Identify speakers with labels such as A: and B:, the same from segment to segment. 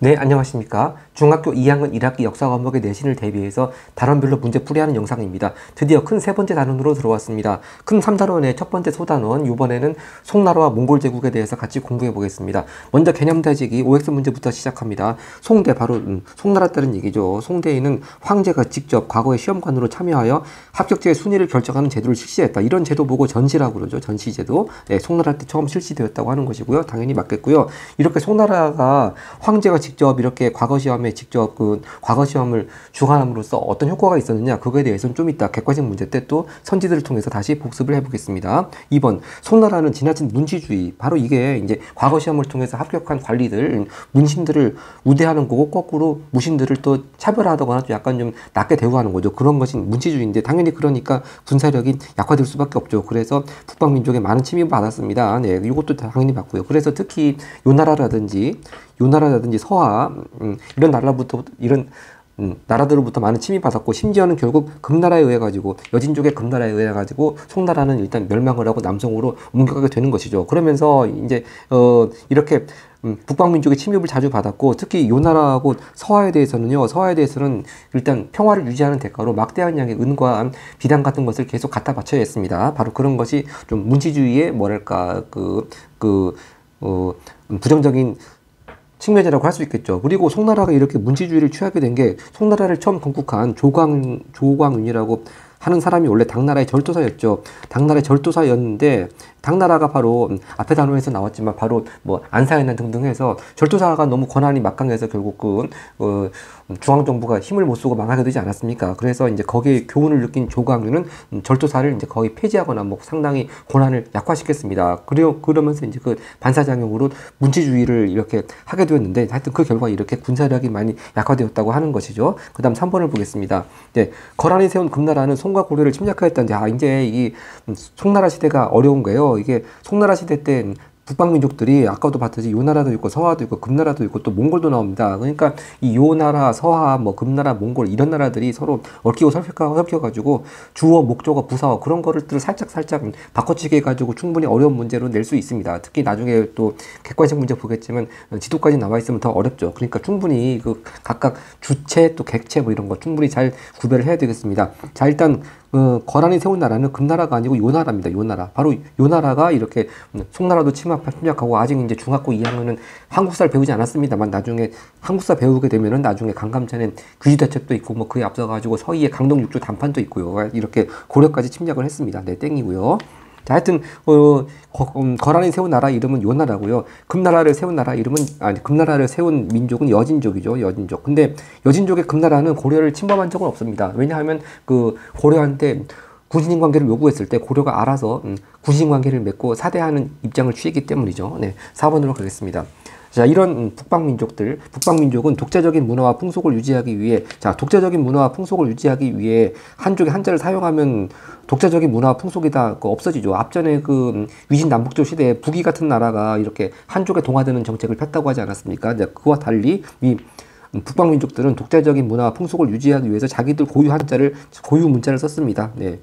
A: 네, 안녕하십니까. 중학교 2학년 1학기 역사 과목의 내신을 대비해서 단원별로 문제 풀이하는 영상입니다. 드디어 큰 세 번째 단원으로 들어왔습니다. 큰 3단원의 첫 번째 소단원, 이번에는 송나라와 몽골 제국에 대해서 같이 공부해 보겠습니다. 먼저 개념 다지기 OX 문제부터 시작합니다. 송대, 바로 송나라 때는 얘기죠. 송대에는 황제가 직접 과거의 시험관으로 참여하여 합격자의 순위를 결정하는 제도를 실시했다. 이런 제도 보고 전시라고 그러죠. 전시제도. 네, 송나라 때 처음 실시되었다고 하는 것이고요. 당연히 맞겠고요. 이렇게 송나라가 황제가 직접 이렇게 과거 시험에 직접 과거 시험을 주관함으로써 어떤 효과가 있었느냐, 그거에 대해서는 좀 이따 객관식 문제 때 또 선지들을 통해서 다시 복습을 해보겠습니다. 2번, 송나라는 지나친 문시주의. 바로 이게 이제 과거 시험을 통해서 합격한 관리들, 문신들을 우대하는 거고, 거꾸로 무신들을 또 차별하거나 좀 약간 좀 낮게 대우하는 거죠. 그런 것이 문시주의인데, 당연히 그러니까 군사력이 약화될 수밖에 없죠. 그래서 북방민족에 많은 침입을 받았습니다. 네, 이것도 당연히 맞고요. 그래서 특히 요나라라든지 서하, 이런 나라들로부터 많은 침입받았고, 심지어는 결국 금나라에 의해 가지고, 여진족의 금나라에 의해 가지고 송나라는 일단 멸망을 하고 남성으로 옮겨가게 되는 것이죠. 그러면서 이제 이렇게 북방민족의 침입을 자주 받았고, 특히 요나라하고 서하에 대해서는 일단 평화를 유지하는 대가로 막대한 양의 은과 비단 같은 것을 계속 갖다 바쳐야 했습니다. 바로 그런 것이 좀 문시주의의 뭐랄까 부정적인 측면이라고 할 수 있겠죠. 그리고 송나라가 이렇게 문시주의를 취하게 된 게, 송나라를 처음 건국한 조광윤이라고 하는 사람이 원래 당나라의 절도사였죠. 당나라의 절도사였는데, 당나라가 바로 앞에 단원에서 나왔지만 바로 뭐 안사해난 등등 해서 절도사가 너무 권한이 막강해서 결국 중앙정부가 힘을 못 쓰고 망하게 되지 않았습니까? 그래서 이제 거기에 교훈을 느낀 조광윤은 절도사를 이제 거의 폐지하거나 뭐 상당히 권한을 약화시켰습니다. 그러면서 이제 그 반사작용으로 문시주의를 이렇게 하게 되었는데, 하여튼 그 결과 이렇게 군사력이 많이 약화되었다고 하는 것이죠. 그 다음 3번을 보겠습니다. 네, 거란이 세운 금나라는 송과 고려를 침략하였다는데, 이제 이 송나라 시대가 어려운 거예요. 이게 송나라 시대 때 북방민족들이 아까도 봤듯이 요나라도 있고 서하도 있고 금나라도 있고 또 몽골도 나옵니다. 그러니까 이 요나라, 서하, 뭐 금나라, 몽골 이런 나라들이 서로 얽히고 설켜가지고 주어, 목적어, 부사어 그런 거를 살짝 바꿔치기 해가지고 충분히 어려운 문제로 낼 수 있습니다. 특히 나중에 또 객관식 문제 보겠지만 지도까지 나와 있으면 더 어렵죠. 그러니까 충분히 그 각각 주체 또 객체 뭐 이런 거 충분히 잘 구별을 해야 되겠습니다. 자, 일단 거란이 세운 나라는 금나라가 아니고 요나라입니다. 요나라. 바로 요나라가 이렇게 송나라도 침략하고, 아직 이제 중학교 2학년은 한국사를 배우지 않았습니다만, 나중에 한국사 배우게 되면은 나중에 강감찬엔 귀지대첩도 있고, 뭐 그에 앞서가지고 서희의 강동육주 단판도 있고요. 이렇게 고려까지 침략을 했습니다. 네, 땡이고요. 자, 하여튼 거란이 세운 나라 이름은 요나라고요. 금나라를 세운 민족은 여진족이죠. 여진족. 근데 여진족의 금나라는 고려를 침범한 적은 없습니다. 왜냐하면 그 고려한테 군신 관계를 요구했을 때 고려가 알아서 군신 관계를 맺고 사대하는 입장을 취했기 때문이죠. 네, 4번으로 가겠습니다. 자, 이런 북방민족은 독자적인 문화와 풍속을 유지하기 위해 한족의 한자를 사용하면 독자적인 문화와 풍속이 다 없어지죠. 앞전에 그 위진 남북조 시대에 북이 같은 나라가 이렇게 한족에 동화되는 정책을 폈다고 하지 않았습니까? 그와 달리 이 북방민족들은 독자적인 문화와 풍속을 유지하기 위해서 자기들 고유 문자를 썼습니다. 네.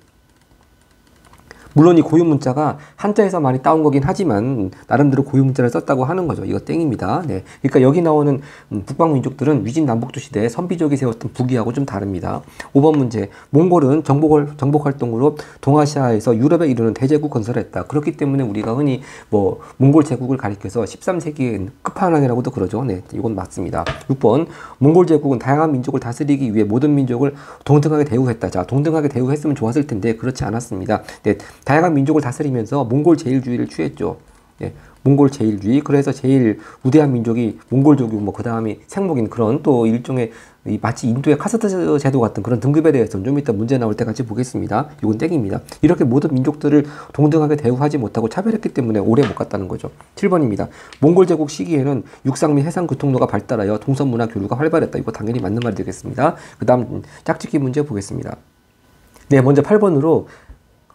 A: 물론 이 고유 문자가 한자에서 많이 따온 거긴 하지만 나름대로 고유 문자를 썼다고 하는 거죠. 이거 땡입니다. 네. 그러니까 여기 나오는 북방민족들은 위진 남북조 시대에 선비족이 세웠던 북이하고 좀 다릅니다. 5번 문제. 몽골은 정복 활동으로 동아시아에서 유럽에 이르는 대제국 건설을 했다. 그렇기 때문에 우리가 흔히 뭐 몽골 제국을 가리켜서 13세기의 끝판왕이라고도 그러죠. 네, 이건 맞습니다. 6번. 몽골 제국은 다양한 민족을 다스리기 위해 모든 민족을 동등하게 대우했다. 자, 동등하게 대우했으면 좋았을 텐데 그렇지 않았습니다. 네. 다양한 민족을 다스리면서 몽골 제일주의를 취했죠. 예, 몽골 제일주의. 그래서 제일 우대한 민족이 몽골족이고, 뭐 그 다음이 생목인 그런 또 일종의 마치 인도의 카스트 제도 같은 그런 등급에 대해서는 좀 이따 문제 나올 때 같이 보겠습니다. 이건 땡입니다. 이렇게 모든 민족들을 동등하게 대우하지 못하고 차별했기 때문에 오래 못 갔다는 거죠. 7번입니다. 몽골 제국 시기에는 육상 및 해상 교통로가 발달하여 동선 문화 교류가 활발했다. 이거 당연히 맞는 말이 되겠습니다. 그 다음 짝짓기 문제 보겠습니다. 네, 먼저 8번으로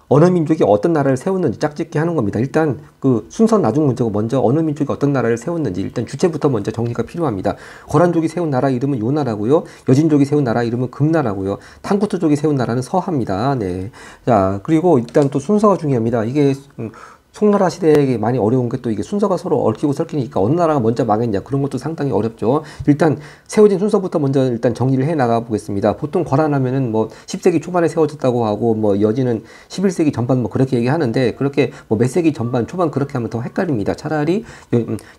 A: 어느 민족이 어떤 나라를 세웠는지 짝짓기 하는 겁니다. 일단 그 순서 나중 문제고, 먼저 어느 민족이 어떤 나라를 세웠는지 일단 주체부터 먼저 정리가 필요합니다. 거란족이 세운 나라 이름은 요나라고요. 여진족이 세운 나라 이름은 금나라고요. 탕구트족이 세운 나라는 서하입니다. 네. 자, 그리고 일단 또 순서가 중요합니다. 이게 송나라 시대에 많이 어려운 게 또 이게 순서가 서로 얽히고 설키니까 어느 나라가 먼저 망했냐 그런 것도 상당히 어렵죠. 일단 세워진 순서부터 먼저 일단 정리를 해 나가 보겠습니다. 보통 거란하면은 뭐 10세기 초반에 세워졌다고 하고 뭐 여진은 11세기 전반 뭐 그렇게 얘기하는데 그렇게 뭐 몇 세기 전반 초반 그렇게 하면 더 헷갈립니다. 차라리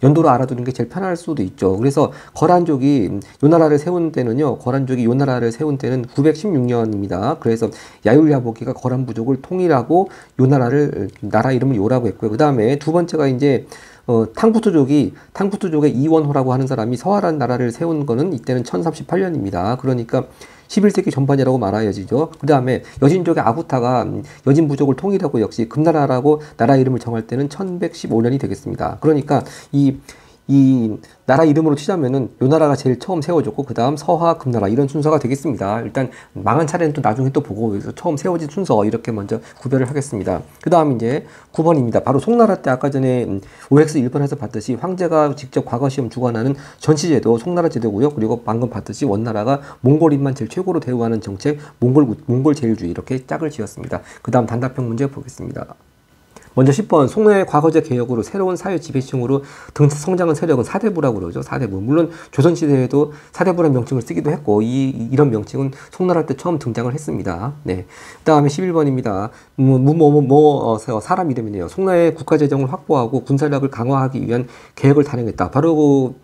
A: 연도로 알아두는 게 제일 편할 수도 있죠. 그래서 거란족이 요 나라를 세운 때는요. 거란족이 요 나라를 세운 때는 916년입니다. 그래서 야율야보기가 거란 부족을 통일하고 요 나라를 나라 이름을 요라고 했고요. 그 다음에 두 번째가 이제 탕푸트족의 이원호라고 하는 사람이 서하라는 나라를 세운 거는 이때는 1038년입니다. 그러니까 11세기 전반이라고 말해야지죠. 그 다음에 여진족의 아구타가 여진 부족을 통일하고 역시 금나라라고 나라 이름을 정할 때는 1115년이 되겠습니다. 그러니까 이 나라 이름으로 치자면은 요 나라가 제일 처음 세워졌고 그 다음 서하 금나라 이런 순서가 되겠습니다. 일단 망한 차례는 또 나중에 또 보고 그래서 처음 세워진 순서 이렇게 먼저 구별을 하겠습니다. 그 다음 이제 9번입니다. 바로 송나라 때 아까 전에 OX 1번에서 봤듯이 황제가 직접 과거 시험 주관하는 전시제도 송나라 제도고요. 그리고 방금 봤듯이 원나라가 몽골인만 제일 최고로 대우하는 정책 몽골 제일주의 이렇게 짝을 지었습니다. 그 다음 단답형 문제 보겠습니다. 먼저 10번 송나라의 과거제 개혁으로 새로운 사회 지배층으로 성장한 세력은 사대부라고 그러죠. 사대부. 물론 조선시대에도 사대부라는 명칭을 쓰기도 했고 이런 명칭은 송나라 때 처음 등장을 했습니다. 네. 그 다음에 11번입니다. 사람 이름이네요. 송나라의 국가재정을 확보하고 군사력을 강화하기 위한 계획을 단행했다. 바로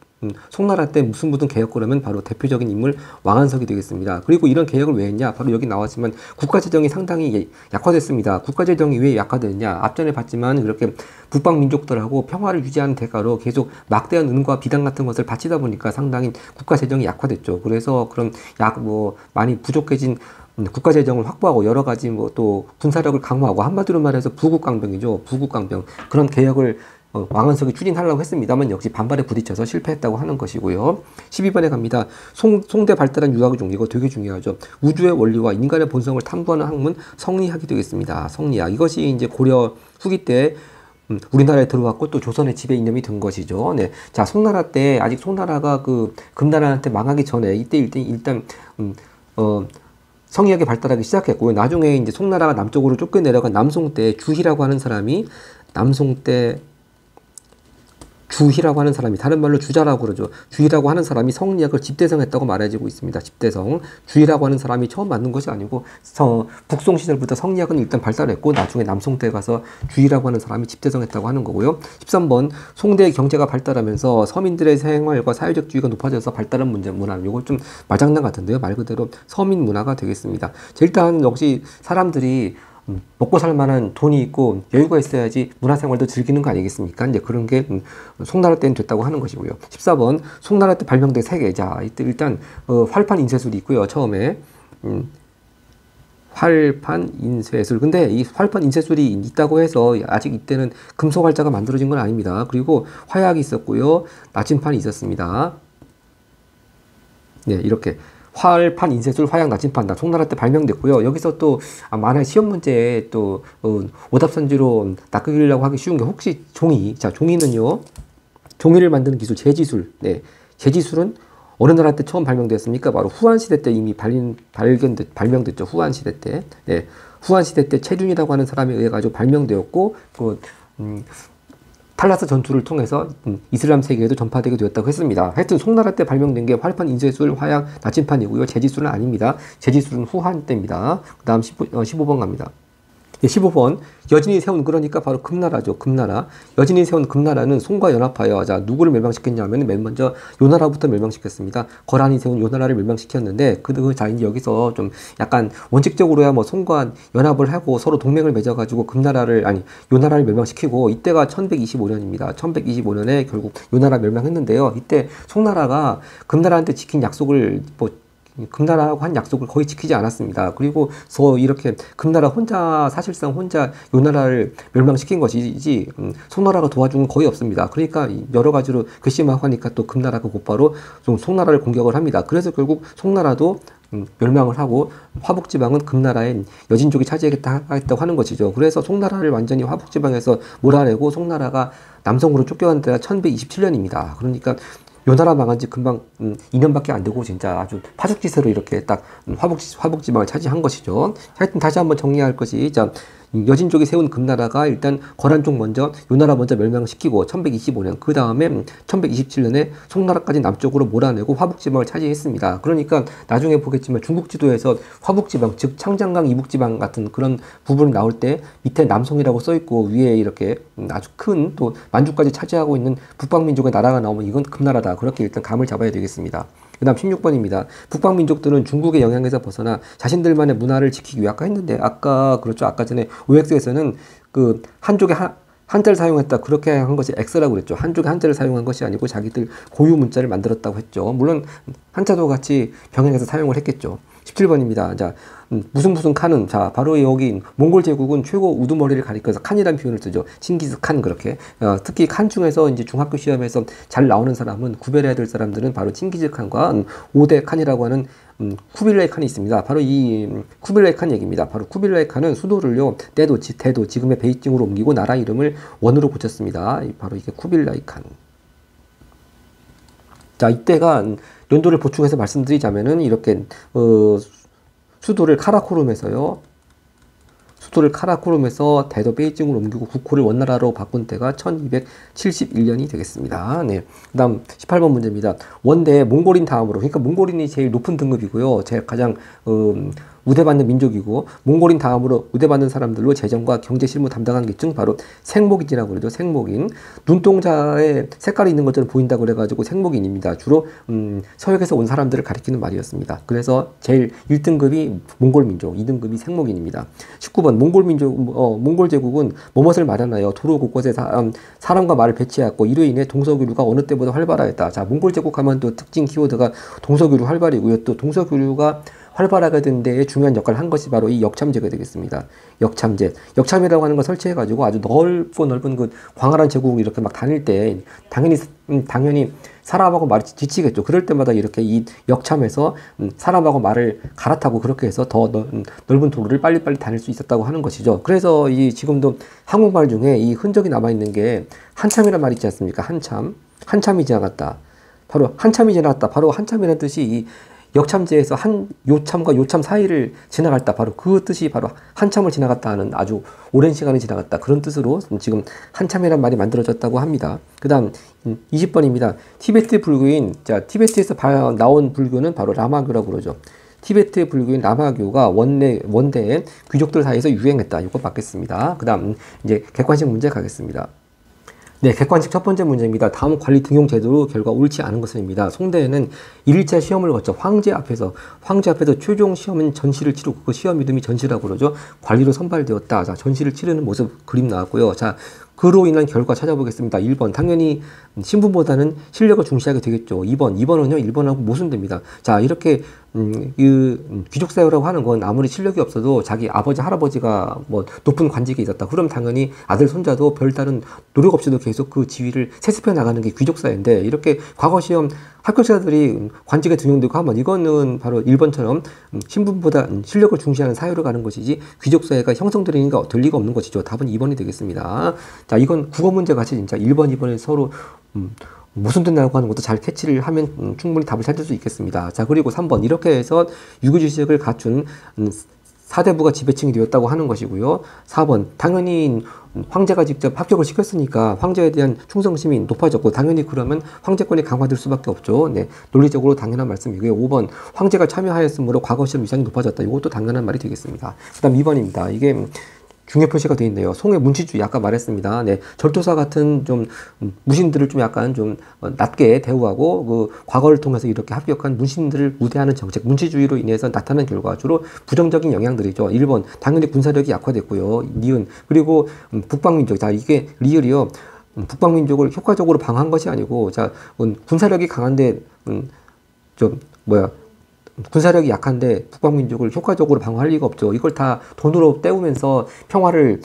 A: 송나라 때 무슨 개혁 그러면 바로 대표적인 인물 왕안석이 되겠습니다. 그리고 이런 개혁을 왜 했냐? 바로 여기 나왔지만 국가재정이 상당히 약화됐습니다. 국가재정이 왜 약화됐냐? 앞전에 봤지만 그렇게 북방 민족들하고 평화를 유지하는 대가로 계속 막대한 은과 비단 같은 것을 바치다 보니까 상당히 국가재정이 약화됐죠. 그래서 그런 많이 부족해진 국가재정을 확보하고 여러 가지 또 군사력을 강화하고 한마디로 말해서 부국강병이죠. 부국강병. 그런 개혁을 왕안석이 추진하려고 했습니다만 역시 반발에 부딪혀서 실패했다고 하는 것이고요. 12번에 갑니다. 송대 발달한 유학종 이거 되게 중요하죠. 우주의 원리와 인간의 본성을 탐구하는 학문 성리학이 되겠습니다. 성리학 이것이 이제 고려 후기 때 우리나라에 들어왔고 또 조선의 지배 이념이 된 것이죠. 네. 자, 송나라 때 아직 송나라가 금나라한테 망하기 전에 이때 일단 성리학이 발달하기 시작했고 나중에 이제 송나라가 남쪽으로 쫓겨내려간 남송 때 주희라고 하는 사람이 주희라고 하는 사람이 다른 말로 주자라고 그러죠. 주희라고 하는 사람이 성리학을 집대성했다고 말해지고 있습니다. 집대성. 주희라고 하는 사람이 처음 만든 것이 아니고 북송 시절부터 성리학은 일단 발달했고 나중에 남송 때 가서 주희라고 하는 사람이 집대성했다고 하는 거고요. 13번 송대의 경제가 발달하면서 서민들의 생활과 사회적 지위가 높아져서 발달한 문화. 이거 좀 말장난 같은데요. 말 그대로 서민 문화가 되겠습니다. 일단 역시 사람들이 먹고 살 만한 돈이 있고 여유가 있어야지 문화생활도 즐기는 거 아니겠습니까? 이제 그런 게 송나라 때는 됐다고 하는 것이고요. 14번 송나라 때 발명된 세계. 자, 이때 일단 활판 인쇄술이 있고요. 처음에 활판 인쇄술. 근데 이 활판 인쇄술이 있다고 해서 아직 이때는 금속 활자가 만들어진 건 아닙니다. 그리고 화약이 있었고요. 나침판이 있었습니다. 네, 이렇게 활판, 인쇄술, 화약, 나침판 다 송나라 때 발명됐고요. 여기서 또 만약 시험 문제에 또 오답선지로 낚으려고 하기 쉬운 게 혹시 종이. 자, 종이는요. 종이를 만드는 기술, 제지술. 네, 제지술은 어느 나라 때 처음 발명됐습니까? 바로 후한시대 때 이미 발명됐죠. 후한시대 때. 네, 후한시대 때 채준이라고 하는 사람에 의해 가지고 발명되었고 탈라스 전투를 통해서 이슬람 세계에도 전파되게 되었다고 했습니다. 하여튼 송나라 때 발명된 게 활판, 인쇄술, 화약, 나침판이고요. 제지술은 아닙니다. 제지술은 후한 때입니다. 그 다음 15번 갑니다. 15번 여진이 세운 그러니까 바로 금나라죠. 금나라. 여진이 세운 금나라는 송과 연합하여 자 누구를 멸망시켰냐면 맨 먼저 요나라부터 멸망시켰습니다. 거란이 세운 요나라를 멸망시켰는데 자 이제 여기서 좀 약간 원칙적으로야 송과 연합을 하고 서로 동맹을 맺어가지고 요나라를 멸망시키고 이때가 1125년입니다. 1125년에 결국 요나라 멸망했는데요. 이때 송나라가 금나라한테 지킨 약속을 금나라하고 한 약속을 거의 지키지 않았습니다. 그리고 이렇게 금나라 사실상 혼자 요나라를 멸망시킨 것이지 송나라가 도와준 건 거의 없습니다. 그러니까 여러 가지로 괘씸하고 하니까 또 금나라가 곧바로 좀 송나라를 공격을 합니다. 그래서 결국 송나라도 멸망을 하고 화북지방은 금나라의 여진족이 차지하겠다고 하는 것이죠. 그래서 송나라를 완전히 화북지방에서 몰아내고 송나라가 남성으로 쫓겨간 때가 1127년입니다. 그러니까 요나라 망한 지 금방 2년밖에 안 되고 진짜 아주 파죽지세로 이렇게 딱 화북지방을 차지한 것이죠. 하여튼 다시 한번 정리할 것이 자 여진족이 세운 금나라가 일단 거란족 먼저 요 나라 먼저 멸망시키고 1125년 그 다음에 1127년에 송나라까지 남쪽으로 몰아내고 화북지방을 차지했습니다. 그러니까 나중에 보겠지만 중국 지도에서 화북지방 즉 창장강 이북지방 같은 그런 부분이 나올 때 밑에 남송이라고 써있고 위에 이렇게 아주 큰 또 만주까지 차지하고 있는 북방민족의 나라가 나오면 이건 금나라다. 그렇게 일단 감을 잡아야 되겠습니다. 그 다음 16번입니다. 북방민족들은 중국의 영향에서 벗어나 자신들만의 문화를 지키기 위해 아까 했는데 그렇죠. 아까 전에 OX에서는 그 한족의 한자를 사용했다. 그렇게 한 것이 X라고 그랬죠. 한족의 한자를 사용한 것이 아니고 자기들 고유 문자를 만들었다고 했죠. 물론 한자도 같이 병행해서 사용을 했겠죠. 17번입니다. 자, 무슨 칸은 자 바로 여기 몽골 제국은 최고 우두머리를 가리켜서 칸이라는 표현을 쓰죠. 칭기스 칸 그렇게 특히 칸 중에서 이제 중학교 시험에서 잘 나오는 사람은 구별해야 될 사람들은 바로 칭기즈 칸과 5대 칸이라고 하는 쿠빌라이 칸이 있습니다. 바로 이 쿠빌라이 칸 얘기입니다. 바로 쿠빌라이 칸은 수도를요 대도 지금의 베이징으로 옮기고 나라 이름을 원으로 고쳤습니다. 바로 이게 쿠빌라이 칸. 자 이때가 연도를 보충해서 말씀드리자면은 이렇게 수도를 카라코룸에서 대도 베이징으로 옮기고 국호를 원나라로 바꾼 때가 1271년이 되겠습니다. 네. 그 다음 18번 문제입니다. 원대 몽골인 다음으로, 그러니까 몽골인이 제일 높은 등급이고요. 제일 가장 우대받는 민족이고, 몽골인 다음으로 우대받는 사람들로 재정과 경제 실무 담당한 계층 바로 생목인이라고 그러죠. 생목인. 눈동자에 색깔이 있는 것처럼 보인다고 그래가지고 생목인입니다. 주로 서역에서 온 사람들을 가리키는 말이었습니다. 그래서 제일 1등급이 몽골 민족, 2등급이 생목인입니다. 19번 몽골 제국은 뭐뭇을 마련하여 도로 곳곳에 사람과 말을 배치하였고 이로 인해 동서교류가 어느 때보다 활발하였다. 자, 몽골 제국 하면 또 특징 키워드가 동서교류 활발이고요. 또 동서교류가 활발하게 된 데에 중요한 역할을 한 것이 바로 이 역참제가 되겠습니다. 역참제. 역참이라고 하는 걸 설치해가지고 아주 넓은 그 광활한 제국을 이렇게 막 다닐 때 당연히 사람하고 말이 지치겠죠. 그럴 때마다 이렇게 이 역참에서 사람하고 말을 갈아타고 그렇게 해서 더 넓은 도로를 빨리빨리 다닐 수 있었다고 하는 것이죠. 그래서 이 지금도 한국말 중에 이 흔적이 남아있는 게 한참이란 말이 있지 않습니까? 한참이 지나갔다. 바로 한참이 지나갔다. 바로 한참이라는 뜻이 이 역참제에서 요참과 요참 사이를 지나갔다. 바로 그 뜻이 바로 한참을 지나갔다 하는 아주 오랜 시간이 지나갔다. 그런 뜻으로 지금 한참이란 말이 만들어졌다고 합니다. 그 다음 20번입니다. 티베트 불교인, 자, 티베트에서 나온 불교는 바로 라마교라고 그러죠. 티베트 불교인 라마교가 원대의 귀족들 사이에서 유행했다. 이거 받겠습니다. 그 다음 이제 객관식 문제 가겠습니다. 네, 객관식 첫 번째 문제입니다. 다음 관리 등용 제도로 결과 옳지 않은 것은입니다. 송대에는 1차 시험을 거쳐 황제 앞에서 최종 시험은 전시를 치르고 그 시험 이름이 전시라고 그러죠. 관리로 선발되었다. 자, 전시를 치르는 모습 그림 나왔고요. 자, 그로 인한 결과 찾아보겠습니다. 1번 당연히 신분보다는 실력을 중시하게 되겠죠. 2번은요. 1번하고 모순됩니다. 자, 이렇게 귀족사회라고 하는 건 아무리 실력이 없어도 자기 아버지 할아버지가 뭐 높은 관직에 있었다. 그럼 당연히 아들 손자도 별다른 노력 없이도 계속 그 지위를 세습해 나가는 게 귀족사회인데 이렇게 과거 시험 합격자들이 관직에 등용되고 하면 이거는 바로 1번처럼 신분보다 실력을 중시하는 사회로 가는 것이지 귀족사회가 형성될 리가 없는 것이죠. 답은 2번이 되겠습니다. 자, 이건 국어 문제 같이 진짜 1번, 2번에 서로 무슨 뜻이라고 하는 것도 잘 캐치를 하면 충분히 답을 찾을 수 있겠습니다. 자, 그리고 3번 이렇게 해서 유교지식을 갖춘 사대부가 지배층이 되었다고 하는 것이고요. 4번 당연히 황제가 직접 합격을 시켰으니까 황제에 대한 충성심이 높아졌고 당연히 그러면 황제권이 강화될 수밖에 없죠. 네, 논리적으로 당연한 말씀이고요. 5번 황제가 참여하였으므로 과거 시험 위상이 높아졌다. 이것도 당연한 말이 되겠습니다. 그 다음 2번입니다. 이게 중요 표시가 되어 있네요. 송해 문치주의 아까 말했습니다. 네, 절도사 같은 좀 무신들을 좀 약간 좀 낮게 대우하고 그 과거를 통해서 이렇게 합격한 무신들을 우대하는 정책, 문치주의로 인해서 나타난 결과 주로 부정적인 영향들이죠. 1번 당연히 군사력이 약화됐고요. 니은 그리고 북방민족. 자, 이게 리을이요. 북방민족을 효과적으로 방어한 것이 아니고 자 군사력이 강한데 군사력이 약한데 북방민족을 효과적으로 방어할 리가 없죠. 이걸 다 돈으로 때우면서 평화를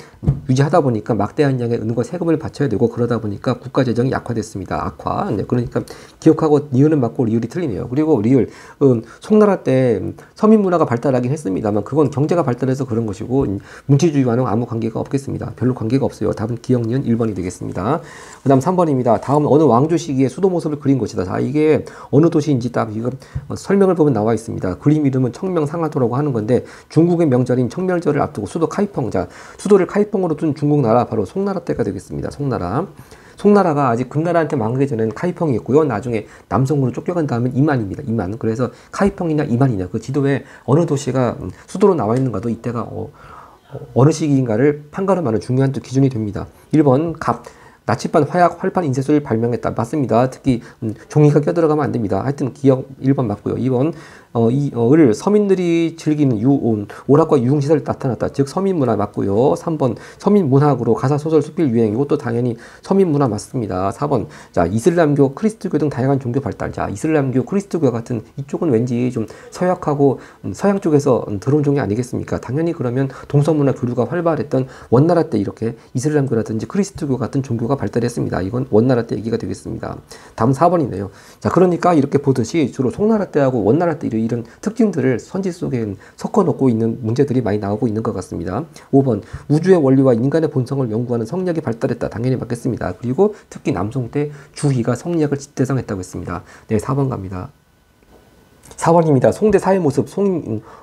A: 유지하다 보니까 막대한 양의 은과 세금을 바쳐야 되고 그러다 보니까 국가 재정이 약화됐습니다. 악화. 네, 그러니까 기억하고 니은은 맞고 리을이 틀리네요. 그리고 리을 송나라 때 서민 문화가 발달하긴 했습니다만 그건 경제가 발달해서 그런 것이고 문치주의와는 아무 관계가 없겠습니다. 별로 관계가 없어요. 답은 기억 니은 1번이 되겠습니다. 그 다음 3번입니다. 다음 어느 왕조 시기에 수도 모습을 그린 것이다. 자, 이게 어느 도시인지 딱 이거 설명을 보면 나와 있습니다. 그림 이름은 청명상하도라고 하는 건데 중국의 명절인 청멸절을 앞두고 수도 카이펑, 자 수도를 카이펑으로 둔 중국 나라 바로 송나라 때가 되겠습니다. 송나라. 송나라가 아직 금나라한테 망하기 전에는 카이펑이었고요. 나중에 남성으로 쫓겨간 다음엔 이만입니다. 이만. 그래서 카이펑이냐 이만이냐 그 지도에 어느 도시가 수도로 나와 있는가도 이때가 어느 시기인가를 판가름하는 중요한 또 기준이 됩니다. 1번 갑. 나치반, 화약, 활판, 인쇄소를 발명했다. 맞습니다. 특히 종이가 껴들어가면 안 됩니다. 하여튼 기억 1번 맞고요. 2번 을 서민들이 즐기는 오락과 유흥시설 나타났다. 즉 서민문화 맞고요. 3번 서민문학으로 가사소설 수필 유행. 이것도 당연히 서민문화 맞습니다. 4번 자 이슬람교, 크리스트교 등 다양한 종교 발달. 자 이슬람교, 크리스트교 같은 이쪽은 왠지 좀 서약하고 서양 쪽에서 들어온 종이 아니겠습니까? 당연히 그러면 동서문화 교류가 활발했던 원나라 때 이렇게 이슬람교라든지 크리스트교 같은 종교가 발달했습니다. 이건 원나라 때 얘기가 되겠습니다. 다음 4번이네요. 자 그러니까 이렇게 보듯이 주로 송나라 때하고 원나라 때 이런 특징들을 선지 속에 섞어 놓고 있는 문제들이 많이 나오고 있는 것 같습니다. 5번 우주의 원리와 인간의 본성을 연구하는 성리학이 발달했다. 당연히 맞겠습니다. 그리고 특히 남송 때 주희가 성리학을 집대성했다고 했습니다. 네, 4번 갑니다. 4번입니다. 송대 사회 모습,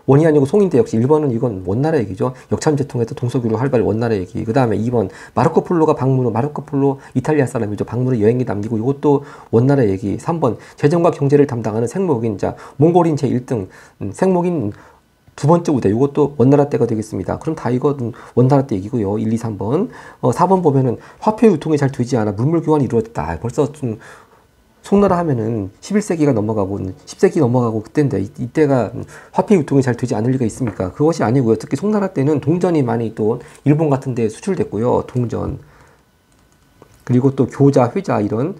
A: 원이 아니고 송인대 역시 1번은 이건 원나라 얘기죠. 역참제통에서 동서교류 활발 원나라 얘기. 그 다음에 2번 마르코 폴로가 방문으로, 마르코 폴로 이탈리아 사람이죠. 방문으로 여행기 남기고 이것도 원나라 얘기. 3번 재정과 경제를 담당하는 생목인 자 몽골인 제1등 생목인 두 번째 우대 이것도 원나라 때가 되겠습니다. 그럼 다 이거 원나라 때 얘기고요. 1, 2, 3번 4번 보면은 화폐 유통이 잘 되지 않아 물물 교환이 이루어졌다. 벌써 좀 송나라 하면은 11세기가 넘어가고 10세기 넘어가고 그때인데 이때가 화폐 유통이 잘 되지 않을 리가 있습니까? 그것이 아니고요. 특히 송나라 때는 동전이 많이 또 일본 같은 데 수출됐고요. 동전 그리고 또 교자, 회자 이런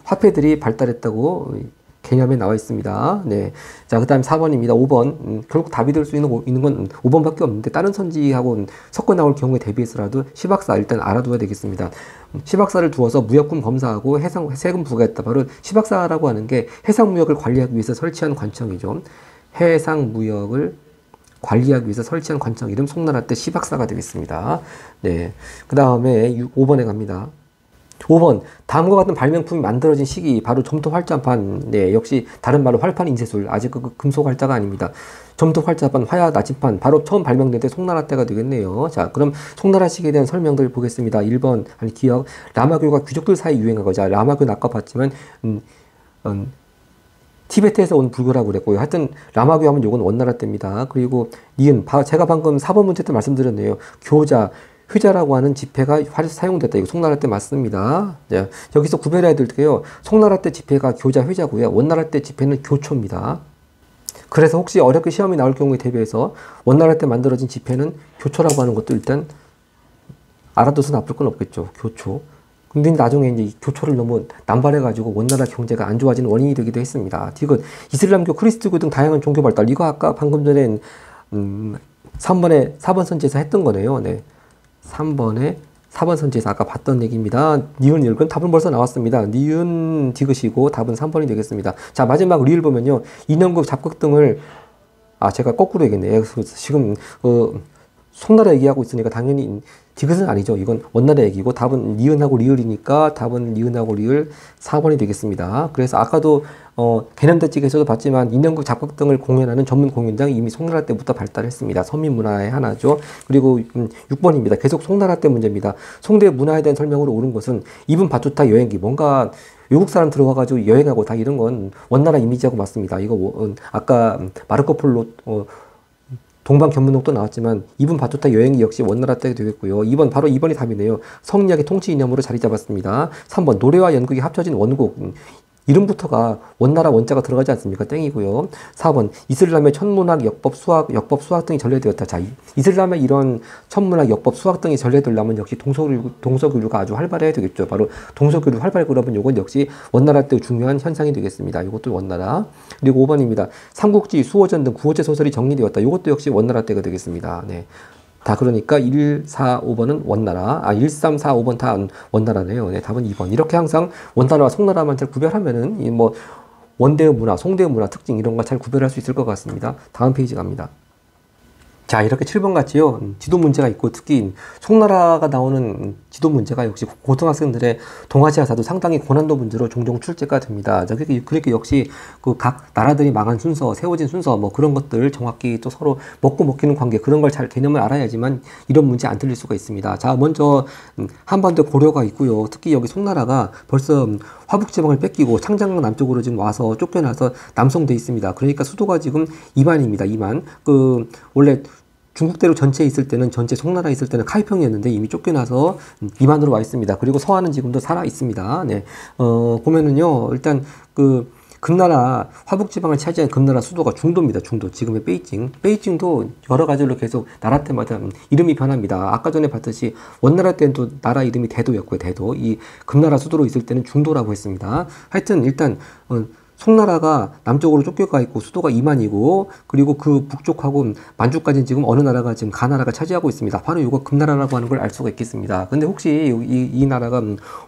A: 화폐들이 발달했다고 개념에 나와 있습니다. 네. 자, 그 다음에 4번입니다. 5번. 결국 답이 될 수 있는 건 5번밖에 없는데, 다른 선지하고 섞어 나올 경우에 대비해서라도 시박사 일단 알아둬야 되겠습니다. 시박사를 두어서 무역품 검사하고 세금 부과했다. 바로 시박사라고 하는 게 해상무역을 관리하기 위해서 설치한 관청이죠. 해상무역을 관리하기 위해서 설치한 관청 이름 송나라 때 시박사가 되겠습니다. 네. 그 다음에 5번에 갑니다. 5번 다음과 같은 발명품이 만들어진 시기 바로 점토 활자판. 네, 역시 다른 말로 활판 인쇄술. 아직 그 금속 활자가 아닙니다. 점토 활자판, 화야, 나침판 바로 처음 발명된 때 송나라 때가 되겠네요. 자, 그럼 송나라 시기에 대한 설명들 보겠습니다. 1번 기억 라마교가 귀족들 사이 유행하고자 라마교는 아까 봤지만 티베트에서 온 불교라고 그랬고요. 하여튼 라마교 하면 요건 원나라 때입니다. 그리고 니은 제가 방금 4번 문제 때 말씀드렸네요. 교자 휴자라고 하는 지폐가 사용됐다. 이거 송나라 때 맞습니다. 네, 여기서 구별해야 될 게요. 송나라 때 지폐가 교자, 휴자고요. 원나라 때 지폐는 교초입니다. 그래서 혹시 어렵게 시험이 나올 경우에 대비해서 원나라 때 만들어진 지폐는 교초라고 하는 것도 일단 알아둬서 나쁠 건 없겠죠. 교초. 근데 나중에 이제 이 교초를 너무 남발해가지고 원나라 경제가 안 좋아지는 원인이 되기도 했습니다. 이건 이슬람교, 크리스트교 등 다양한 종교 발달. 이거 아까 방금 전에 4번 선지에서 했던 거네요. 네. 3번에 4번 선지에서 아까 봤던 얘기입니다. 니은 읽은 답은 벌써 나왔습니다. 니은 디귿이고 답은 3번이 되겠습니다. 자, 마지막 리을 보면요. 인형극, 잡극 등을 제가 거꾸로 얘기했네요. 지금 송나라 얘기하고 있으니까 당연히 디귿은 아니죠. 이건 원나라 얘기고 답은 니은하고 리을이니까 답은 니은하고 리을 4번이 되겠습니다. 그래서 아까도 개념대책에서도 봤지만 인형극, 잡극 등을 공연하는 전문 공연장이 이미 송나라 때부터 발달했습니다. 서민문화의 하나죠. 그리고 6번입니다. 계속 송나라 때 문제입니다. 송대 문화에 대한 설명으로 옳은 것은 입은 바투타 여행기 뭔가 외국 사람 들어와가지고 여행하고 다 이런 건 원나라 이미지하고 맞습니다. 이거 아까 마르코 폴로 동방견문록도 나왔지만 이분 바투타 여행이 역시 원나라 때 되겠고요. 2번 바로 2번이 답이네요. 성리학의 통치 이념으로 자리 잡았습니다. 3번 노래와 연극이 합쳐진 원곡. 이름부터가 원나라 원자가 들어가지 않습니까? 땡이고요. 4번 이슬람의 천문학, 역법, 수학 등이 전래되었다. 자, 이슬람의 이런 천문학, 역법, 수학 등이 전래되려면 역시 동서교류가 아주 활발해야 되겠죠. 바로 동서교류 활발 그러면 이건 역시 원나라 때 중요한 현상이 되겠습니다. 이것도 원나라. 그리고 5번입니다. 삼국지, 수호전 등 구호체 소설이 정리되었다. 이것도 역시 원나라 때가 되겠습니다. 네. 다 그러니까 1, 4, 5번은 원나라. 1, 3, 4, 5번 다 원나라네요. 네, 답은 2번. 이렇게 항상 원나라와 송나라만 잘 구별하면은 원대의 문화, 송대의 문화 특징 이런 거 잘 구별할 수 있을 것 같습니다. 다음 페이지 갑니다. 자, 이렇게 7번 같지요? 지도 문제가 있고, 특히 송나라가 나오는 지도 문제가 역시 고등학생들의 동아시아사도 상당히 고난도 문제로 종종 출제가 됩니다. 자, 그러니까 역시 그 각 나라들이 망한 순서, 세워진 순서, 뭐 그런 것들 정확히 또 서로 먹고 먹히는 관계, 그런 걸 잘 개념을 알아야지만 이런 문제 안 틀릴 수가 있습니다. 자, 먼저 한반도 고려가 있고요. 특히 여기 송나라가 벌써 화북지방을 뺏기고 창장강 남쪽으로 지금 와서 쫓겨나서 남송돼 있습니다. 그러니까 수도가 지금 이만입니다. 이만. 원래 중국 대륙 전체에 있을 때는, 전체 송나라에 있을 때는 카이평이었는데 이미 쫓겨나서 이만으로 와 있습니다. 그리고 서하는 지금도 살아 있습니다. 네. 보면은요, 일단 금나라, 화북지방을 차지한 금나라 수도가 중도입니다. 중도. 지금의 베이징. 베이징도 여러 가지로 계속 나라 때마다 이름이 변합니다. 아까 전에 봤듯이 원나라 때는 또 나라 이름이 대도였고요. 대도. 이 금나라 수도로 있을 때는 중도라고 했습니다. 하여튼 일단 송나라가 남쪽으로 쫓겨가 있고 수도가 이만이고, 그리고 그 북쪽하고 만주까지는 지금 어느 나라가 지금 가나라가 차지하고 있습니다. 바로 이거 금나라라고 하는 걸 알 수가 있겠습니다. 근데 혹시 이 나라가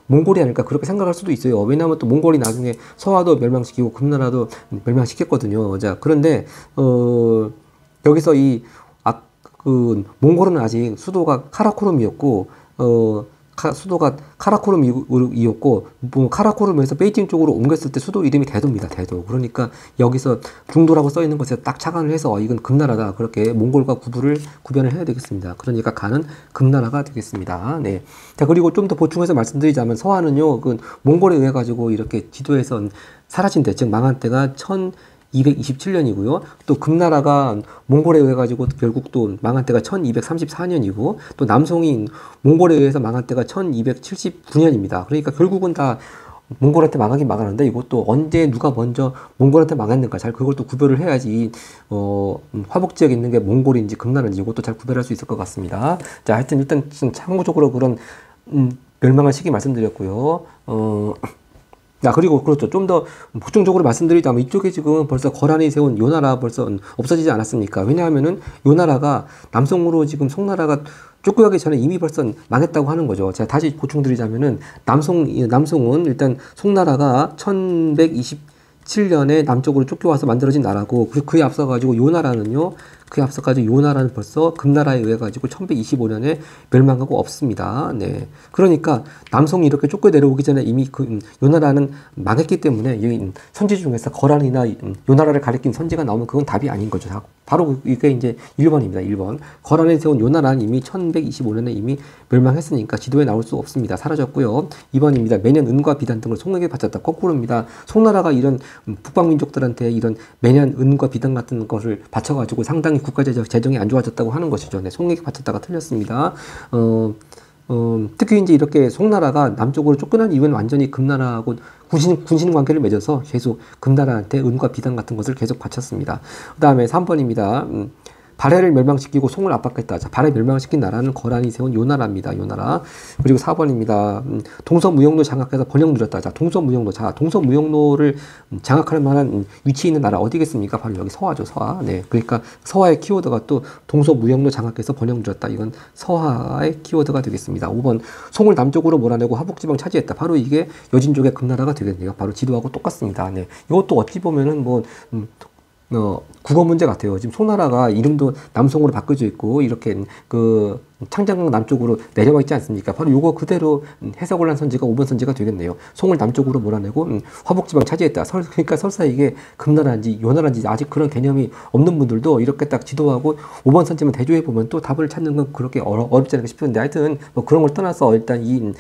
A: 몽골이 아닐까 그렇게 생각할 수도 있어요. 왜냐하면 또 몽골이 나중에 서하도 멸망시키고 금나라도 멸망시켰거든요. 자, 그런데 여기서 몽골은 아직 수도가 카라코름이었고, 수도가 카라코름이었고, 뭐 카라코름에서 베이징 쪽으로 옮겼을 때 수도 이름이 대도입니다. 대도. 그러니까 여기서 중도라고 써 있는 것에 딱 착안을 해서 이건 금나라다, 그렇게 몽골과 구별을 해야 되겠습니다. 그러니까 가는 금나라가 되겠습니다. 네. 자, 그리고 좀 더 보충해서 말씀드리자면 서하는요, 몽골에 의해 가지고 이렇게 지도에서 사라진 때, 즉 망한 때가 1227년이고요. 또 금나라가 몽골에 의해 가지고 결국 또 망한 때가 1234년이고, 또 남송이 몽골에 의해서 망한 때가 1279년입니다. 그러니까 결국은 다 몽골한테 망하긴 망하는데, 이것도 언제 누가 먼저 몽골한테 망했는가, 잘 그걸 또 구별을 해야지 화북 지역에 있는 게 몽골인지 금나라인지 이것도 잘 구별할 수 있을 것 같습니다. 자, 하여튼 일단 참고적으로 그런 멸망한 시기 말씀드렸고요. 그리고 그렇죠. 좀 더 보충적으로 말씀드리자면 이쪽에 지금 벌써 거란이 세운 요나라 벌써 없어지지 않았습니까? 왜냐하면은 요나라가 남송으로 지금 송나라가 쫓겨가기 전에 이미 벌써 망했다고 하는 거죠. 제가 다시 보충드리자면은 남송은 일단 송나라가 1127년에 남쪽으로 쫓겨와서 만들어진 나라고, 그에 앞서가지고 요나라는 벌써 금나라에 의해 가지고 1125년에 멸망하고 없습니다. 네. 그러니까 남송이 이렇게 쫓겨 내려오기 전에 이미 요나라는 망했기 때문에 이 선지 중에서 거란이나 요나라를 가리킨 선지가 나오면 그건 답이 아닌 거죠. 바로 이게 이제 1번입니다. 1번. 거란에 세운 요나라는 이미 1125년에 이미 멸망했으니까 지도에 나올 수 없습니다. 사라졌고요. 2번입니다. 매년 은과 비단 등을 송에게 바쳤다. 거꾸로입니다. 송나라가 이런 북방민족들한테 이런 매년 은과 비단 같은 것을 바쳐가지고 상당히 국가 재정이 안 좋아졌다고 하는 것이죠. 네, 송에게 바쳤다가 틀렸습니다. 특히 이제 이렇게 송나라가 남쪽으로 쫓겨난 이유는 완전히 금나라하고 군신 관계를 맺어서 계속 금나라한테 은과 비단 같은 것을 계속 바쳤습니다. 그 다음에 3번입니다. 발해를 멸망시키고 송을 압박했다. 자, 발해 멸망시킨 나라는 거란이 세운 요나라입니다. 요나라. 그리고 4번입니다. 동서무역로 장악해서 번영 누렸다. 자, 동서무역로. 자, 동서무역로를 장악할 만한 위치에 있는 나라 어디겠습니까? 바로 여기 서하죠. 서하. 네. 그러니까 서하의 키워드가 또 동서무역로 장악해서 번영 누렸다. 이건 서하의 키워드가 되겠습니다. 5번. 송을 남쪽으로 몰아내고 화북지방 차지했다. 바로 이게 여진족의 금나라가 되겠네요. 바로 지도하고 똑같습니다. 네. 이것도 어찌 보면은 국어 문제 같아요. 지금 송나라가 이름도 남송으로 바뀌어져 있고, 이렇게 창장강 남쪽으로 내려와 있지 않습니까? 바로 요거 그대로 해석을 한 선지가 5번 선지가 되겠네요. 송을 남쪽으로 몰아내고 화북지방 차지했다. 그러니까 설사 이게 금나라인지 요나라인지 아직 그런 개념이 없는 분들도 이렇게 딱 지도하고 5번 선지만 대조해보면 또 답을 찾는 건 그렇게 어렵지 않을까 싶은데, 하여튼 뭐 그런 걸 떠나서 일단 이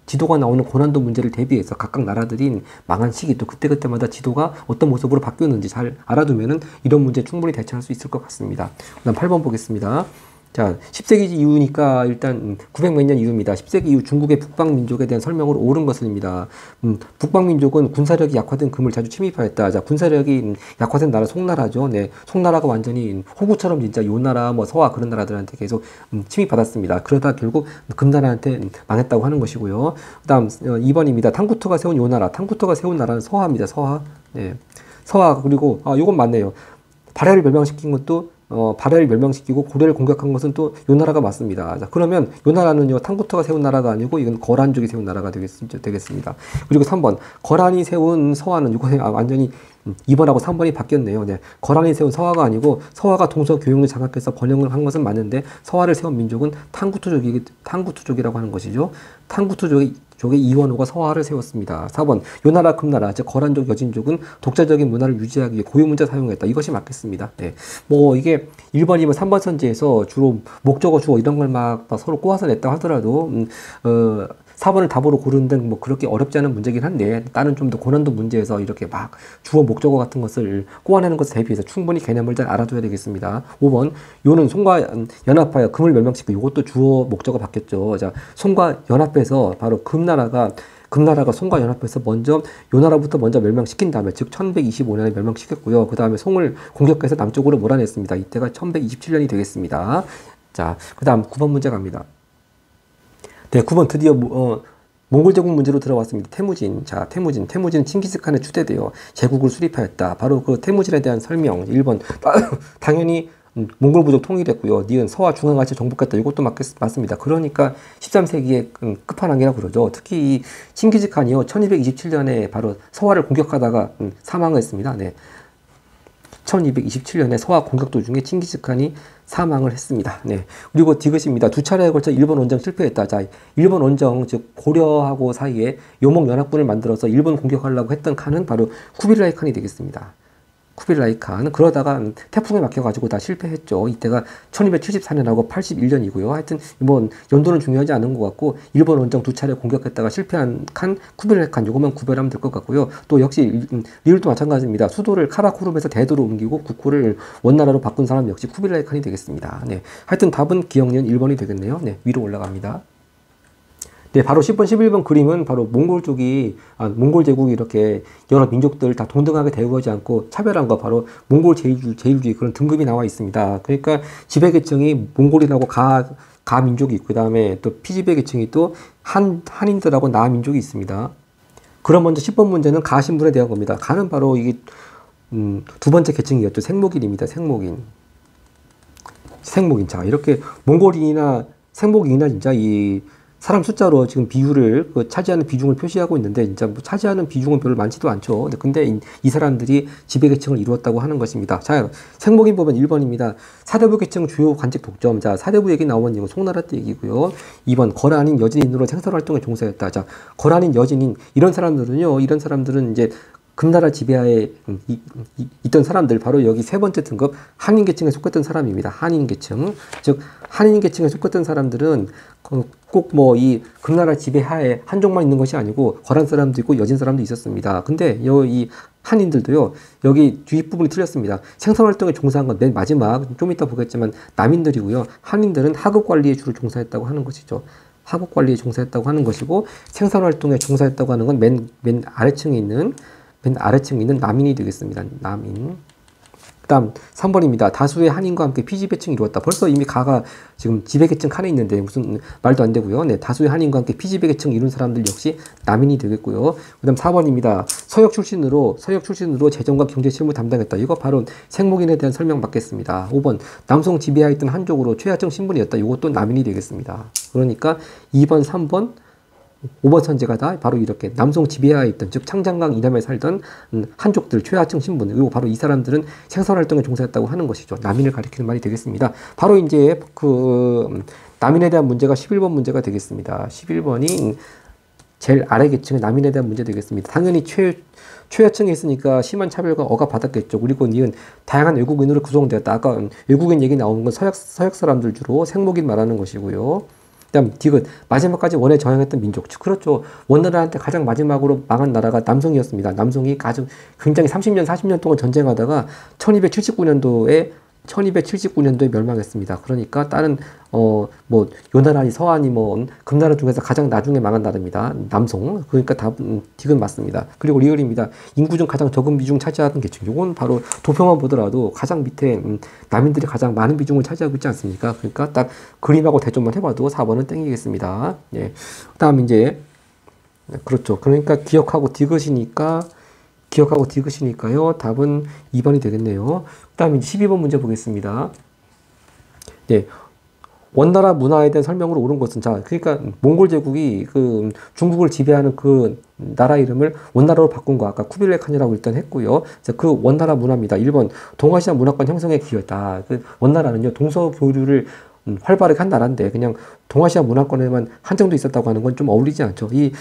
A: 지도가 나오는 고난도 문제를 대비해서 각각 나라들이 망한 시기, 또 그때그때마다 지도가 어떤 모습으로 바뀌었는지 잘 알아두면은 이런 문제 충분히 대처할 수 있을 것 같습니다. 그 다음 8번 보겠습니다. 자, 10세기 이후니까 일단 900몇 년 이후입니다. 10세기 이후 중국의 북방민족에 대한 설명으로 옳은 것입니다. 북방민족은 군사력이 약화된 금을 자주 침입하였다. 자, 군사력이 약화된 나라 송나라죠. 네, 송나라가 완전히 호구처럼 진짜 요나라, 서하 그런 나라들한테 계속 침입받았습니다. 그러다 결국 금나라한테 망했다고 하는 것이고요. 그 다음 2번입니다. 탕구토가 세운 요나라. 탕구토가 세운 나라는 서하입니다. 서하. 네, 서하. 그리고 요건 맞네요. 발해를 멸망시킨 것도 발해를 멸망시키고 고려를 공격한 것은 또 요 나라가 맞습니다. 자, 그러면 요 나라는요, 탕구토가 세운 나라가 아니고 이건 거란족이 세운 나라가 되겠습니다. 그리고 3번, 거란이 세운 서화는 이거 완전히 2번하고 3번이 바뀌었네요. 네. 거란이 세운 서화가 아니고 서화가 동서 교육을 장악해서 번영을 한 것은 맞는데 서화를 세운 민족은 탕구투족이라고 하는 것이죠. 탕구투족의 이원호가 서화를 세웠습니다. 4번, 요나라 금나라 즉 거란족 여진족은 독자적인 문화를 유지하기 위해 고유문자 사용했다. 이것이 맞겠습니다. 네. 뭐 이게 1번, 2번, 3번 선지에서 주로 목적어, 주어 이런 걸 막 서로 꼬아서 냈다 하더라도 4번을 답으로 고르는 데는 뭐 그렇게 어렵지 않은 문제긴 한데, 다른 좀 더 고난도 문제에서 이렇게 막 주어 목적어 같은 것을 꼬아내는 것에 대비해서 충분히 개념을 잘 알아둬야 되겠습니다. 5번, 요는 손과 연합하여 금을 멸망시키고, 이것도 주어 목적어 바뀌었죠. 자, 손과 연합해서 바로 금나라가 손과 연합해서 먼저 요 나라부터 먼저 멸망시킨 다음에, 즉 1125년에 멸망시켰고요. 그 다음에 송을 공격해서 남쪽으로 몰아냈습니다. 이때가 1127년이 되겠습니다. 자, 그 다음 9번 문제 갑니다. 네, 9번 드디어 몽골 제국 문제로 들어왔습니다. 태무진. 자, 태무진은 칭기스칸의 추대되어 제국을 수립하였다. 바로 그 태무진에 대한 설명. 1번 당연히 몽골 부족 통일했고요. 니은 서와 중앙아시아 정복했다. 이것도 맞습니다. 그러니까 13세기의 끝판왕이라고 그러죠. 특히 이 칭기즈칸이요, 1227년에 바로 서화를 공격하다가 사망을 했습니다. 네. 1227년에 서화 공격 도중에 칭기즈칸이 사망을 했습니다. 네. 그리고 디귿입니다. 두 차례에 걸쳐 일본 원정 실패했다. 자, 일본 원정, 즉 고려하고 사이에 요목연합군을 만들어서 일본 공격하려고 했던 칸은 바로 쿠빌라이 칸이 되겠습니다. 쿠빌라이 칸. 그러다가 태풍에 막혀가지고 다 실패했죠. 이때가 1274년하고 81년이고요. 하여튼 뭐 연도는 중요하지 않은 것 같고, 일본 원정 두 차례 공격했다가 실패한 칸, 쿠빌라이 칸, 요것만 구별하면 될 것 같고요. 또 역시 리을도 마찬가지입니다. 수도를 카라코룸에서 대도로 옮기고 국호를 원나라로 바꾼 사람 역시 쿠빌라이 칸이 되겠습니다. 네. 하여튼 답은 기억니은 1번이 되겠네요. 네. 위로 올라갑니다. 네, 바로 10번, 11번 그림은 바로 몽골 제국이 이렇게 여러 민족들 다 동등하게 대우하지 않고 차별한 거, 바로 몽골 제일주의 그런 등급이 나와 있습니다. 그러니까 지배계층이 몽골이라고 가민족이 있고, 그 다음에 또 피지배계층이 또 한인들하고 나민족이 있습니다. 그럼 먼저 10번 문제는 가신분에 대한 겁니다. 가는 바로 이게 두 번째 계층이었죠. 생목인입니다. 생목인. 자, 이렇게 몽골인이나 생목인이나 진짜 이 사람 숫자로 지금 비율을 차지하는 비중을 표시하고 있는데, 진짜 뭐 차지하는 비중은 별로 많지도 않죠. 근데 이 사람들이 지배계층을 이루었다고 하는 것입니다. 자, 생목인 보면 1번입니다. 사대부 계층 주요 관직 독점. 자, 사대부 얘기 나오면 이거 송나라 때 얘기고요. 2번 거란인 여진인으로 생산활동에 종사했다. 자, 거란인 여진인 이런 사람들은 이제 금나라 지배하에 있던 사람들, 바로 여기 세 번째 등급 한인계층에 속했던 사람입니다. 한인계층. 즉 한인계층에 속했던 사람들은 꼭 뭐 이 금나라 지배하에 한족만 있는 것이 아니고 거란 사람도 있고 여진 사람도 있었습니다. 근데 이 한인들도요, 여기 뒷부분이 틀렸습니다. 생산활동에 종사한 건 맨 마지막, 좀 이따 보겠지만 남인들이고요. 한인들은 하급관리에 주로 종사했다고 하는 것이죠. 하급관리에 종사했다고 하는 것이고, 생산활동에 종사했다고 하는 건 맨 아래층에 있는 남인이 되겠습니다. 남인. 그 다음 3번입니다. 다수의 한인과 함께 피지배층이 이루었다. 벌써 이미 가가 지금 지배계층 칸에 있는데 무슨 말도 안 되고요. 네, 다수의 한인과 함께 피지배계층 이룬 사람들 역시 남인이 되겠고요. 그 다음 4번입니다. 서역 출신으로 재정과 경제 실무 담당했다. 이거 바로 생목인에 대한 설명 받겠습니다. 5번 남송 지배하에 있던 한족으로 최하층 신분이었다. 이것도 남인이 되겠습니다. 그러니까 2번, 3번, 5번 선지가 다 바로 이렇게 남송 지배하에 있던, 즉 창장강 이남에 살던 한족들 최하층 신분, 그리고 바로 이 사람들은 생산활동에 종사했다고 하는 것이죠. 남인을 가리키는 말이 되겠습니다. 바로 이제 남인에 대한 문제가 11번 문제가 되겠습니다. 11번이 제일 아래 계층의 남인에 대한 문제 되겠습니다. 당연히 최하층에 있으니까 심한 차별과 억압받았겠죠. 그리고 니은 다양한 외국인으로 구성되었다. 아까 외국인 얘기 나오는 건 서역 사람들 주로 생목인 말하는 것이고요. 그다음 디귿, 마지막까지 원에 저항했던 민족. 그렇죠. 원나라한테 가장 마지막으로 망한 나라가 남송이었습니다. 남송이 굉장히 30년, 40년 동안 전쟁하다가 1279년도에 멸망했습니다. 그러니까 다른 요 나라니 서한이 금나라 중에서 가장 나중에 망한 나라입니다. 남송. 그러니까 답은 디귿 맞습니다. 그리고 리을입니다. 인구 중 가장 적은 비중 차지하던 계층. 이건 바로 도표만 보더라도 가장 밑에 남인들이 가장 많은 비중을 차지하고 있지 않습니까? 그러니까 딱 그림하고 대조만 해봐도 4번은 땡기겠습니다. 예. 그다음 이제 그렇죠. 그러니까 기억하고 디귿이니까 기억하고 디귿이니까요. 답은 2번이 되겠네요. 그 다음에 12번 문제 보겠습니다. 네. 원나라 문화에 대한 설명으로 옳은 것은, 자, 그러니까 몽골 제국이 그 중국을 지배하는 그 나라 이름을 원나라로 바꾼 거 아까 쿠빌라이칸이라고 일단 했고요. 그 원나라 문화입니다. 1번 동아시아 문화권 형성에 기여했다. 그 원나라는요 동서 교류를 활발하게 한 나라인데 그냥 동아시아 문화권에만 한정돼 있었다고 하는 건 좀 어울리지 않죠. 이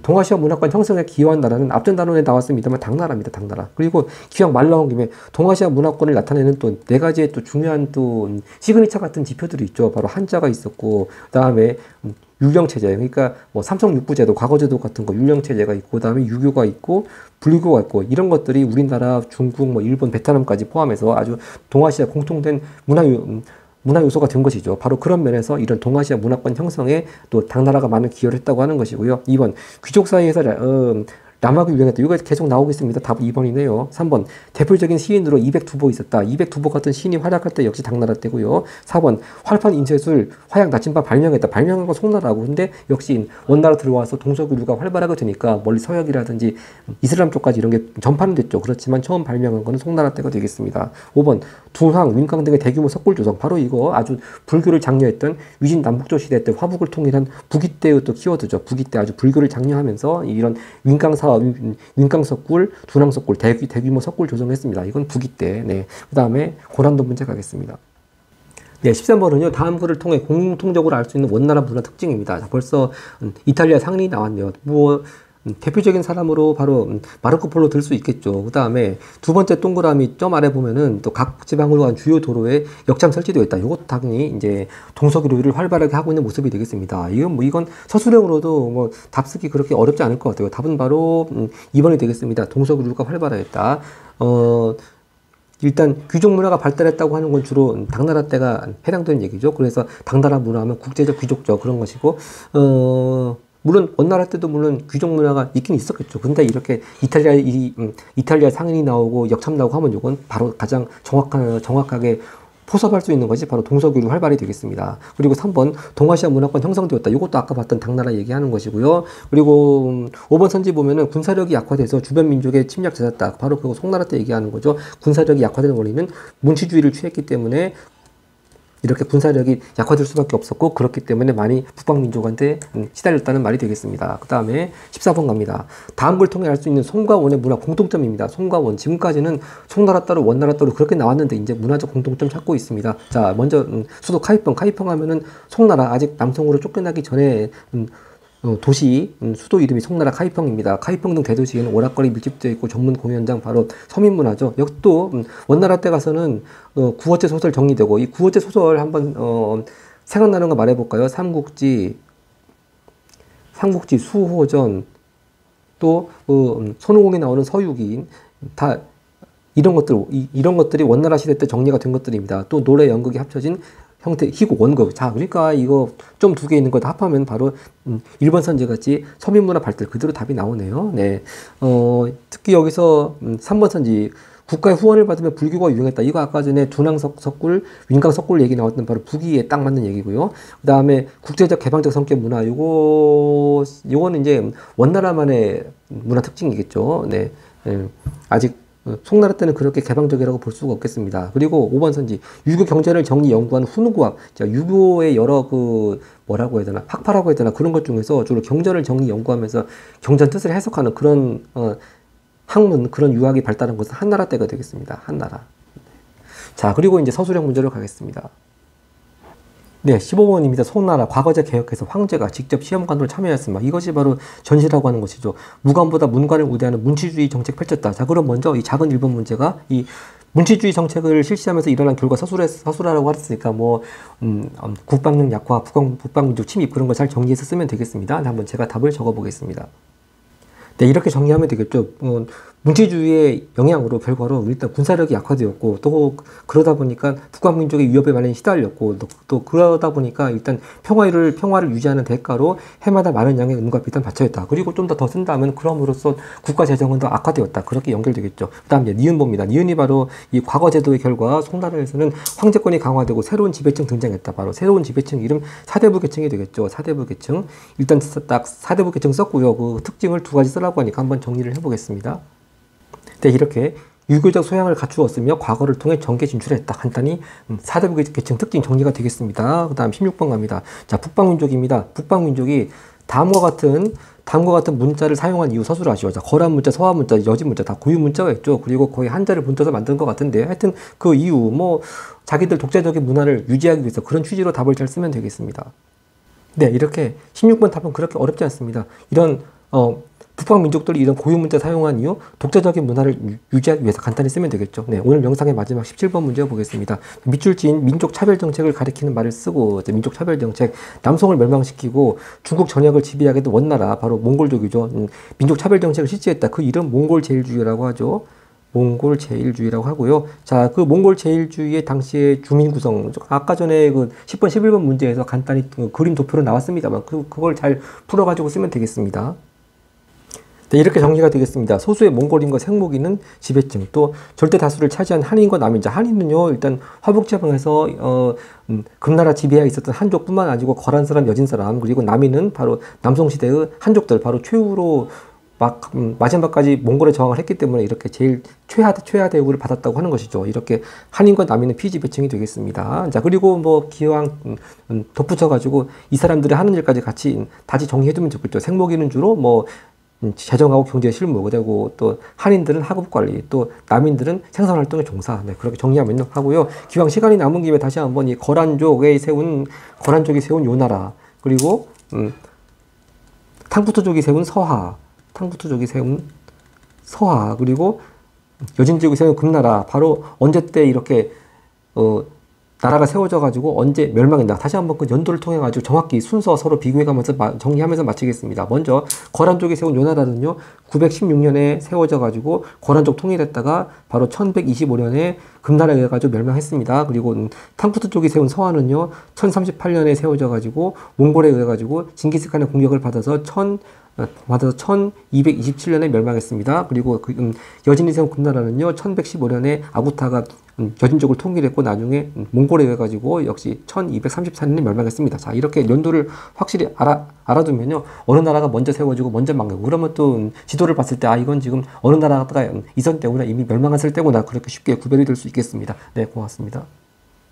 A: 동아시아 문화권 형성에 기여한 나라는 앞전 단원에 나왔습니다만 당나라입니다. 당나라. 그리고 기왕 말 나온 김에 동아시아 문화권을 나타내는 또 네 가지의 또 중요한 또 시그니처 같은 지표들이 있죠. 바로 한자가 있었고 그다음에 율령체제, 그러니까 뭐 삼성육부제도, 과거제도 같은 거 율령체제가 있고 그다음에 유교가 있고 불교가 있고 이런 것들이 우리나라, 중국, 뭐 일본, 베트남까지 포함해서 아주 동아시아 공통된 문화 요소가 된 것이죠. 바로 그런 면에서 이런 동아시아 문화권 형성에 또 당나라가 많은 기여를 했다고 하는 것이고요. 2번 귀족 사이에서 라마가 유행했다. 이거 계속 나오고 있습니다. 답 2번이네요. 3번 대표적인 시인으로 202보 있었다. 202보 같은 시인이 활약할 때 역시 당나라 때고요. 4번 활판 인쇄술, 화약 나침반 발명했다. 발명한 건 송나라고. 근데 역시 원나라 들어와서 동서교류가 활발하게 되니까 멀리 서역이라든지 이슬람 쪽까지 이런 게 전파는 됐죠. 그렇지만 처음 발명한 거는 송나라 때가 되겠습니다. 5번 둔황, 윈강 등의 대규모 석굴 조성. 바로 이거 아주 불교를 장려했던 위진 남북조 시대 때 화북을 통일한 북이 때의 또 키워드죠. 북이 때 아주 불교를 장려하면서 이런 윈강 사업, 윈강 석굴, 둔황 석굴, 대규모 석굴 조성했습니다. 이건 북이 때. 네. 그 다음에 고난도 문제 가겠습니다. 네, 13번은요, 다음 글을 통해 공통적으로 알 수 있는 원나라 문화 특징입니다. 자, 벌써 이탈리아 상인이 나왔네요. 대표적인 사람으로 바로 마르코 폴로 들 수 있겠죠. 그 다음에 두 번째 동그라미 점 아래 보면은 또 각 지방으로 간 주요 도로에 역참 설치되어 있다. 이것도 당연히 이제 동서교류를 활발하게 하고 있는 모습이 되겠습니다. 이건 서술형으로도 뭐 답쓰기 그렇게 어렵지 않을 것 같아요. 답은 바로 2번이 되겠습니다. 동서교류가 활발하겠다. 일단 귀족 문화가 발달했다고 하는 건 주로 당나라 때가 해당되는 얘기죠. 그래서 당나라 문화하면 국제적 귀족적 그런 것이고, 물론 원나라 때도 물론 귀족 문화가 있긴 있었겠죠. 근데 이렇게 이탈리아 상인이 나오고 역참 나오고 하면 이건 바로 가장 정확하게 포섭할 수 있는 것이 바로 동서교류 활발이 되겠습니다. 그리고 3번 동아시아 문화권 형성되었다. 이것도 아까 봤던 당나라 얘기하는 것이고요. 그리고 5번 선지 보면은 군사력이 약화돼서 주변 민족에 침략되었다. 바로 그거 송나라 때 얘기하는 거죠. 군사력이 약화되는 원리는 문치주의를 취했기 때문에 이렇게 군사력이 약화될 수밖에 없었고 그렇기 때문에 많이 북방민족한테 시달렸다는 말이 되겠습니다. 그 다음에 14번 갑니다. 다음 걸 통해 알 수 있는 송과 원의 문화 공통점입니다. 송과 원. 지금까지는 송나라 따로 원나라 따로 그렇게 나왔는데 이제 문화적 공통점 찾고 있습니다. 자, 먼저 수도 카이펑. 카이펑 하면은 송나라 아직 남송으로 쫓겨나기 전에 도시 수도 이름이 송나라 카이펑입니다. 카이펑 등 대도시에는 오락거리 밀집되어 있고 전문 공연장 바로 서민문화죠. 여기 또 원나라 때 가서는 구어체 소설 정리되고 이 구어체 소설 한번 생각나는 거 말해볼까요? 삼국지 수호전 또 손오공에 나오는 서유기인 다 이런 것들이 원나라 시대 때 정리가 된 것들입니다. 또 노래 연극이 합쳐진 형태, 희곡, 원곡. 자, 그러니까 이거 좀 두 개 있는 거 다 합하면 바로 1번 선지 같이 서민문화 발달 그대로 답이 나오네요. 네. 특히 여기서 3번 선지 국가의 후원을 받으면 불교가 유행했다. 이거 아까 전에 둔황 석굴, 윈강 석굴 얘기 나왔던 바로 북이에 딱 맞는 얘기고요. 그 다음에 국제적 개방적 성격 문화. 요거는 이제 원나라만의 문화 특징이겠죠. 네. 아직 송나라 때는 그렇게 개방적이라고 볼 수가 없겠습니다. 그리고 5번 선지 유교 경전을 정리 연구하는 훈구학. 유교의 여러 뭐라고 해야 되나 학파라고 해야 되나 그런 것 중에서 주로 경전을 정리 연구하면서 경전 뜻을 해석하는 그런 학문 그런 유학이 발달한 것은 한나라 때가 되겠습니다. 한나라. 자, 그리고 이제 서술형 문제로 가겠습니다. 네, 15번입니다. 송나라 과거제 개혁해서 황제가 직접 시험관으로 참여했습니다. 이것이 바로 전시라고 하는 것이죠. 무관보다 문관을 우대하는 문치주의 정책 펼쳤다. 자, 그럼 먼저 이 작은 1번 문제가 이 문치주의 정책을 실시하면서 일어난 결과 서술하라고 했으니까 국방력 약화, 북방민족 침입 그런 거 잘 정리해서 쓰면 되겠습니다. 한번 제가 답을 적어 보겠습니다. 네, 이렇게 정리하면 되겠죠. 문치주의의 영향으로 결과로 일단 군사력이 약화되었고 또 그러다 보니까 북한민족의 위협에 많이 시달렸고 또 그러다 보니까 일단 평화를 유지하는 대가로 해마다 많은 양의 은과 비단 바쳐였다. 그리고 좀 더 쓴다면 그럼으로써 국가 재정은 더 악화되었다. 그렇게 연결되겠죠. 그 다음 이제 니은보입니다. 니은이 바로 이 과거 제도의 결과 송나라에서는 황제권이 강화되고 새로운 지배층 등장했다. 바로 새로운 지배층 이름 사대부 계층이 되겠죠. 사대부 계층. 일단 딱 사대부 계층 썼고요. 그 특징을 두 가지 쓰라고 하니까 한번 정리를 해보겠습니다. 네, 이렇게 유교적 소양을 갖추었으며 과거를 통해 정계 진출했다. 간단히 4대 계층 특징 정리가 되겠습니다. 그 다음 16번 갑니다. 자, 북방민족입니다. 북방민족이 다음과 같은 문자를 사용한 이유 서술을 하시오. 자, 거란 문자, 서한 문자, 여진 문자 다 고유 문자가 있죠. 그리고 거의 한자를 본떠서 만든 것 같은데 하여튼 그 이유 뭐 자기들 독자적인 문화를 유지하기 위해서 그런 취지로 답을 잘 쓰면 되겠습니다. 네, 이렇게 16번 답은 그렇게 어렵지 않습니다. 이런 북방 민족들이 이런 고유 문자 사용한 이유 독자적인 문화를 유지하기 위해서 간단히 쓰면 되겠죠. 네, 오늘 영상의 마지막 17번 문제 보겠습니다. 밑줄 지인 민족 차별 정책을 가리키는 말을 쓰고 민족 차별 정책 남송을 멸망시키고 중국 전역을 지배하게 된 원나라 바로 몽골족이죠. 민족 차별 정책을 실시했다. 그 이름 몽골 제일주의라고 하죠. 몽골 제일주의라고 하고요. 자, 그 몽골 제일주의의 당시의 주민 구성 아까 전에 그 10번 11번 문제에서 간단히 그림 도표로 나왔습니다만 그걸 잘 풀어가지고 쓰면 되겠습니다. 네, 이렇게 정리가 되겠습니다. 소수의 몽골인과 생목인은 지배층, 또 절대 다수를 차지한 한인과 남인. 자, 한인은요, 일단 화북지방에서 금나라 지배하에 있었던 한족뿐만 아니고 거란 사람, 여진 사람, 그리고 남인은 바로 남송시대의 한족들, 바로 최후로 마지막까지 몽골에 저항을 했기 때문에 이렇게 제일 최하 대우를 받았다고 하는 것이죠. 이렇게 한인과 남인은 피지배층이 되겠습니다. 자, 그리고 뭐 기왕 덧붙여가지고 이 사람들이 하는 일까지 같이 다시 정리해두면 좋겠죠. 생목인은 주로 뭐 재정하고 경제 실무, 그리고 또 한인들은 학업 관리, 또 남인들은 생산 활동에 종사. 네, 그렇게 정리하면 하고요. 기왕 시간이 남은 김에 다시 한번 이 거란족이 세운 요나라, 그리고 탕푸트족이 세운 서하, 그리고 여진족이 세운 금나라, 바로 언제 때 이렇게 나라가 세워져 가지고 언제 멸망했나 다시 한번 그 연도를 통해 가지고 정확히 순서 서로 비교해 가면서 정리하면서 마치겠습니다. 먼저 거란족이 세운 요나라는요 916년에 세워져 가지고 거란족 통일했다가 바로 1125년에 금나라에 의해 가지고 멸망했습니다. 그리고 탕푸트족이 세운 서한은요 1038년에 세워져 가지고 몽골에 의해 가지고 징기스칸의 공격을 받아서 1227년에 멸망했습니다. 그리고 여진이 세운 금나라는요 1115년에 아구타가 여진족을 통일했고 나중에 몽골에 의해 가지고 역시 1234년에 멸망했습니다. 자, 이렇게 연도를 확실히 알아두면요 어느 나라가 먼저 세워지고 먼저 망하고, 그러면 또 지도를 봤을 때 이건 지금 어느 나라가 이전 때구나, 이미 멸망했을 때구나, 그렇게 쉽게 구별이 될 수 있겠습니다. 네, 고맙습니다.